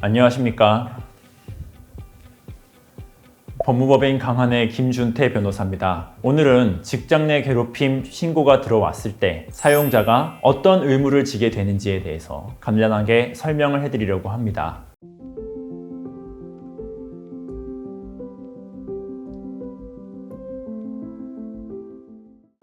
안녕하십니까. 법무법인 강한의 김준태 변호사입니다. 오늘은 직장 내 괴롭힘 신고가 들어왔을 때 사용자가 어떤 의무를 지게 되는지에 대해서 간단하게 설명을 해드리려고 합니다.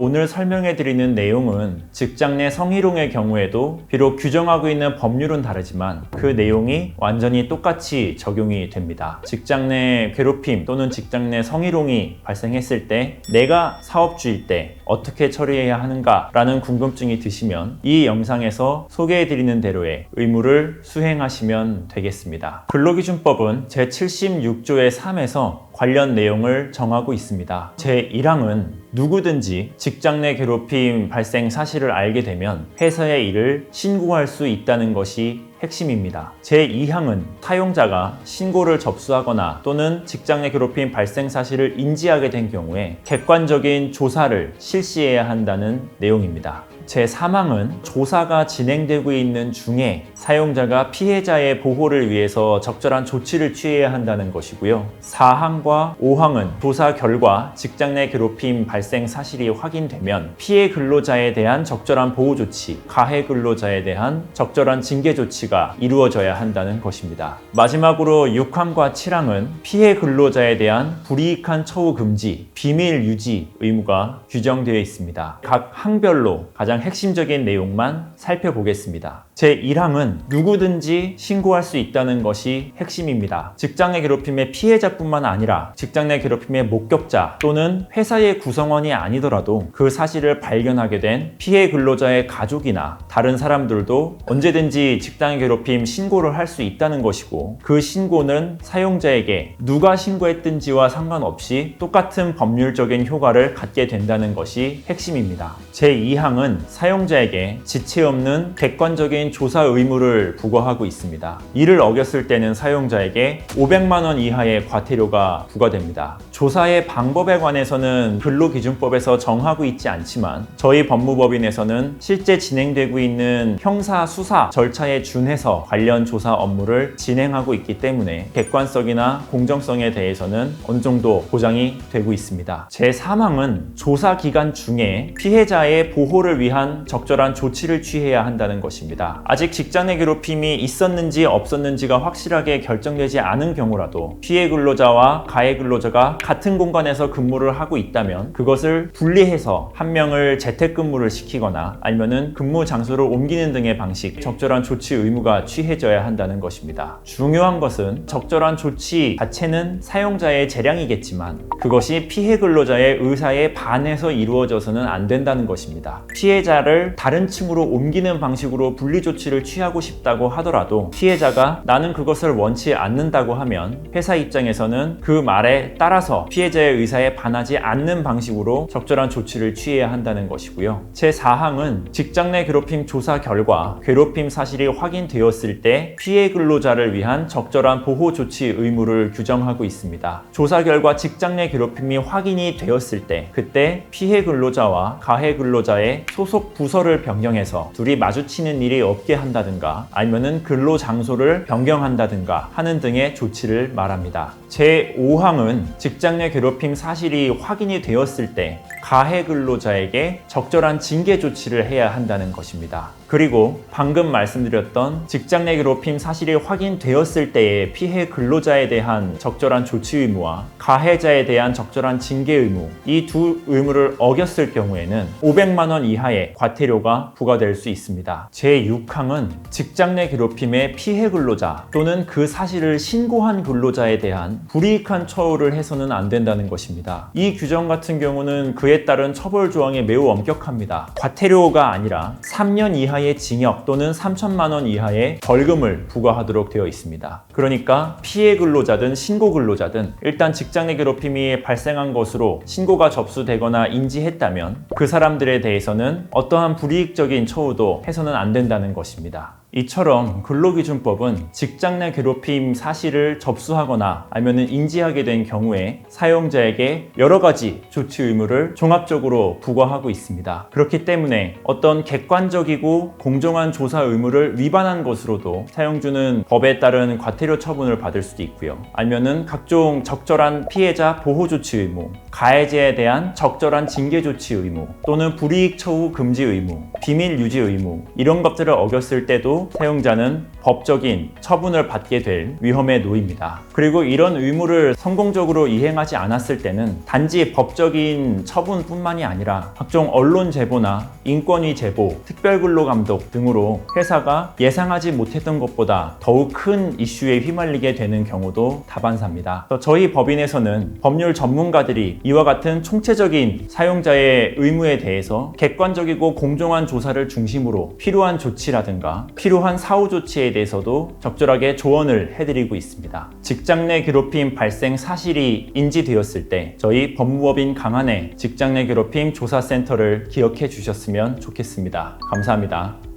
오늘 설명해드리는 내용은 직장 내 성희롱의 경우에도 비록 규정하고 있는 법률은 다르지만 그 내용이 완전히 똑같이 적용이 됩니다. 직장 내 괴롭힘 또는 직장 내 성희롱이 발생했을 때 내가 사업주일 때 어떻게 처리해야 하는가 라는 궁금증이 드시면 이 영상에서 소개해드리는 대로의 의무를 수행하시면 되겠습니다. 근로기준법은 제76조의 3에서 관련 내용을 정하고 있습니다. 제1항은 누구든지 직장 내 괴롭힘 발생 사실을 알게 되면 회사에 이를 신고할 수 있다는 것이 핵심입니다. 제2항은 사용자가 신고를 접수하거나 또는 직장 내 괴롭힘 발생 사실을 인지하게 된 경우에 객관적인 조사를 실시해야 한다는 내용입니다. 제3항은 조사가 진행되고 있는 중에 사용자가 피해자의 보호를 위해서 적절한 조치를 취해야 한다는 것이고요. 4항과 5항은 조사 결과 직장 내 괴롭힘 발생 사실이 확인되면 피해 근로자에 대한 적절한 보호 조치, 가해 근로자에 대한 적절한 징계 조치가 이루어져야 한다는 것입니다. 마지막으로 6항과 7항은 피해 근로자에 대한 불이익한 처우 금지, 비밀 유지 의무가 규정되어 있습니다. 각 항별로 가장 핵심적인 내용만 살펴보겠습니다. 제1항은 누구든지 신고할 수 있다는 것이 핵심입니다. 직장 내 괴롭힘의 피해자뿐만 아니라 직장 내 괴롭힘의 목격자 또는 회사의 구성원이 아니더라도 그 사실을 발견하게 된 피해 근로자의 가족이나 다른 사람들도 언제든지 직장 내 괴롭힘 신고를 할 수 있다는 것이고, 그 신고는 사용자에게 누가 신고했든지와 상관없이 똑같은 법률적인 효과를 갖게 된다는 것이 핵심입니다. 제2항은 사용자에게 지체 없는 객관적인 조사 의무를 부과하고 있습니다. 이를 어겼을 때는 사용자에게 500만 원 이하의 과태료가 부과됩니다. 조사의 방법에 관해서는 근로기준법에서 정하고 있지 않지만 저희 법무법인에서는 실제 진행되고 있는 형사 수사 절차에 준해서 관련 조사 업무를 진행하고 있기 때문에 객관성이나 공정성에 대해서는 어느 정도 보장이 되고 있습니다. 제3항은 조사 기간 중에 피해자의 보호를 위한 적절한 조치를 취해야 한다는 것입니다. 아직 직장 내 괴롭힘이 있었는지 없었는지가 확실하게 결정되지 않은 경우라도 피해 근로자와 가해 근로자가 같은 공간에서 근무를 하고 있다면 그것을 분리해서 한 명을 재택근무를 시키거나 아니면은 근무 장소를 옮기는 등의 방식, 적절한 조치 의무가 취해져야 한다는 것입니다. 중요한 것은 적절한 조치 자체는 사용자의 재량이겠지만 그것이 피해 근로자의 의사에 반해서 이루어져서는 안 된다는 것입니다. 피해자를 다른 층으로 옮기는 방식으로 분리 조치를 취하고 싶다고 하더라도 피해자가 나는 그것을 원치 않는다고 하면 회사 입장에서는 그 말에 따라서 피해자의 의사에 반하지 않는 방식으로 적절한 조치를 취해야 한다는 것이고요. 제4항은 직장 내 괴롭힘 조사 결과 괴롭힘 사실이 확인되었을 때 피해 근로자를 위한 적절한 보호 조치 의무를 규정하고 있습니다. 조사 결과 직장 내 괴롭힘이 확인이 되었을 때 그때 피해 근로자와 가해 근로자의 소속 부서를 변경해서 둘이 마주치는 일이 없게 한다든가 아니면은 근로 장소를 변경한다든가 하는 등의 조치를 말합니다. 제5항은 직장 내 괴롭힘 사실이 확인이 되었을 때 가해 근로자에게 적절한 징계 조치를 해야 한다는 것입니다. 그리고 방금 말씀드렸던 직장 내 괴롭힘 사실이 확인되었을 때의 피해 근로자에 대한 적절한 조치 의무와 가해자에 대한 적절한 징계 의무, 이 두 의무를 어겼을 경우에는 500만 원 이하의 과태료가 부과될 수 있습니다. 제6항은 직장 내 괴롭힘의 피해 근로자 또는 그 사실을 신고한 근로자에 대한 불이익한 처우를 해서는 안 된다는 것입니다. 이 규정 같은 경우는 그에 따른 처벌 조항이 매우 엄격합니다. 과태료가 아니라 3년 이하의 징역 또는 3천만 원 이하의 벌금을 부과하도록 되어 있습니다. 그러니까 피해 근로자든 신고 근로자든 일단 직장 내 괴롭힘이 발생한 것으로 신고가 접수되거나 인지했다면 그 사람들에 대해서는 어떠한 불이익적인 처우도 해서는 안 된다는 것입니다. 이처럼 근로기준법은 직장 내 괴롭힘 사실을 접수하거나 아니면 인지하게 된 경우에 사용자에게 여러 가지 조치 의무를 종합적으로 부과하고 있습니다. 그렇기 때문에 어떤 객관적이고 공정한 조사 의무를 위반한 것으로도 사용주는 법에 따른 과태료 처분을 받을 수도 있고요. 아니면은 각종 적절한 피해자 보호 조치 의무, 가해자에 대한 적절한 징계 조치 의무, 또는 불이익 처우 금지 의무, 비밀 유지 의무, 이런 것들을 어겼을 때도 사용자는 법적인 처분을 받게 될 위험에 놓입니다. 그리고 이런 의무를 성공적으로 이행하지 않았을 때는 단지 법적인 처분뿐만이 아니라 각종 언론 제보나 인권위 제보, 특별근로감독 등으로 회사가 예상하지 못했던 것보다 더욱 큰 이슈에 휘말리게 되는 경우도 다반사입니다. 저희 법인에서는 법률 전문가들이 이와 같은 총체적인 사용자의 의무에 대해서 객관적이고 공정한 조사를 중심으로 필요한 조치라든가 필요한 사후 조치에 대해서도 적절하게 조언을 해드리고 있습니다. 직장 내 괴롭힘 발생 사실이 인지되었을 때 저희 법무법인 강한의 직장 내 괴롭힘 조사센터를 기억해 주셨으면 좋겠습니다. 감사합니다.